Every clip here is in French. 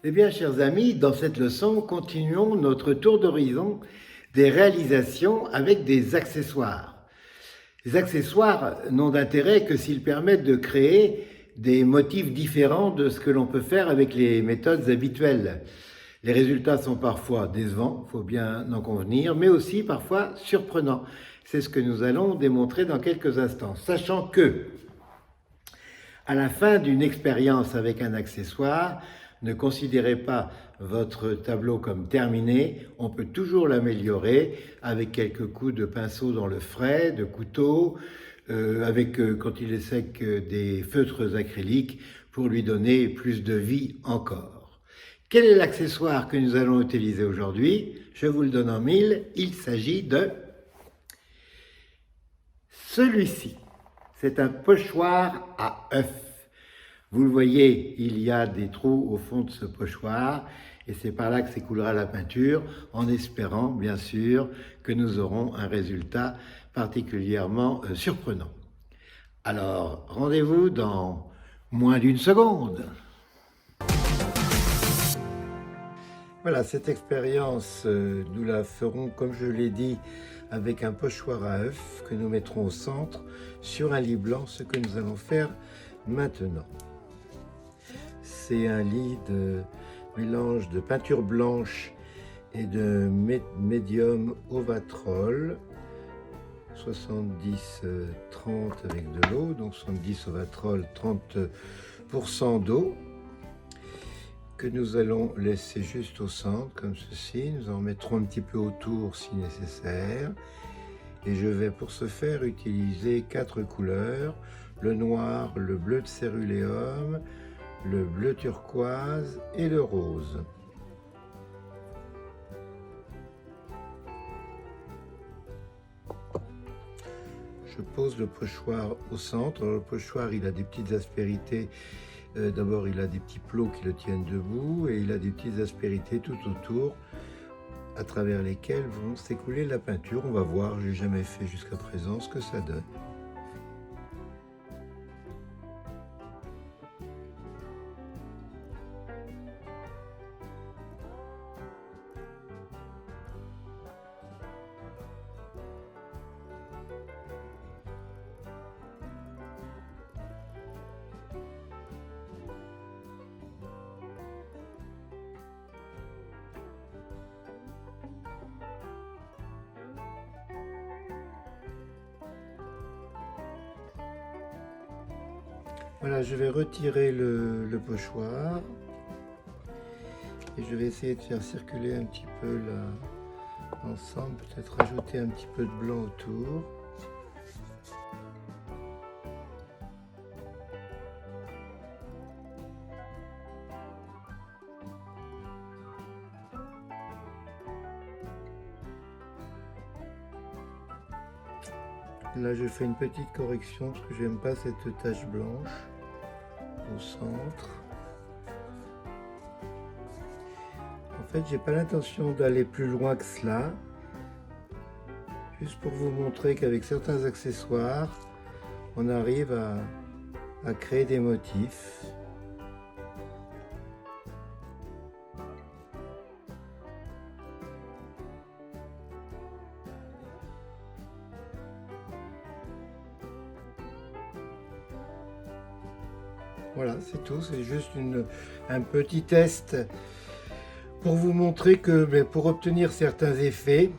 Eh bien, chers amis, dans cette leçon, continuons notre tour d'horizon des réalisations avec des accessoires. Les accessoires n'ont d'intérêt que s'ils permettent de créer des motifs différents de ce que l'on peut faire avec les méthodes habituelles. Les résultats sont parfois décevants, il faut bien en convenir, mais aussi parfois surprenants. C'est ce que nous allons démontrer dans quelques instants, sachant que, à la fin d'une expérience avec un accessoire, ne considérez pas votre tableau comme terminé, on peut toujours l'améliorer avec quelques coups de pinceau dans le frais, de couteau, quand il est sec, des feutres acryliques pour lui donner plus de vie encore. Quel est l'accessoire que nous allons utiliser aujourd'hui? Je vous le donne en mille, il s'agit de celui-ci. C'est un pochoir à œufs. Vous le voyez, il y a des trous au fond de ce pochoir et c'est par là que s'écoulera la peinture, en espérant bien sûr que nous aurons un résultat particulièrement surprenant. Alors, rendez-vous dans moins d'une seconde. Voilà, cette expérience, nous la ferons, comme je l'ai dit, avec un pochoir à œufs que nous mettrons au centre sur un lit blanc, ce que nous allons faire maintenant. C'est un lit de mélange de peinture blanche et de médium Ovatrol, 70-30 avec de l'eau, donc 70 Ovatrol, 30% d'eau, que nous allons laisser juste au centre, comme ceci. Nous en mettrons un petit peu autour si nécessaire. Et je vais pour ce faire utiliser 4 couleurs, le noir, le bleu de céruléum, le bleu turquoise et le rose. Je pose le pochoir au centre. Alors, le pochoir, il a des petites aspérités. D'abord, il a des petits plots qui le tiennent debout et il a des petites aspérités tout autour à travers lesquelles vont s'écouler la peinture. On va voir, je n'ai jamais fait jusqu'à présent ce que ça donne. Voilà, je vais retirer le pochoir et je vais essayer de faire circuler un petit peu l'ensemble, peut-être rajouter un petit peu de blanc autour. Là, je fais une petite correction parce que j'aime pas cette tache blanche au centre. En fait, j'ai pas l'intention d'aller plus loin que cela. Juste pour vous montrer qu'avec certains accessoires, on arrive à créer des motifs. Voilà, c'est tout, c'est juste un petit test pour vous montrer que pour obtenir certains effets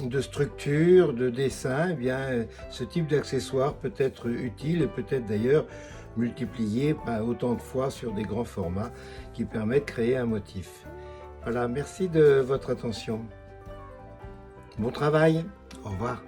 de structure, de dessin, eh bien, ce type d'accessoire peut être utile et peut-être d'ailleurs multiplié autant de fois sur des grands formats qui permettent de créer un motif. Voilà, merci de votre attention. Bon travail, au revoir.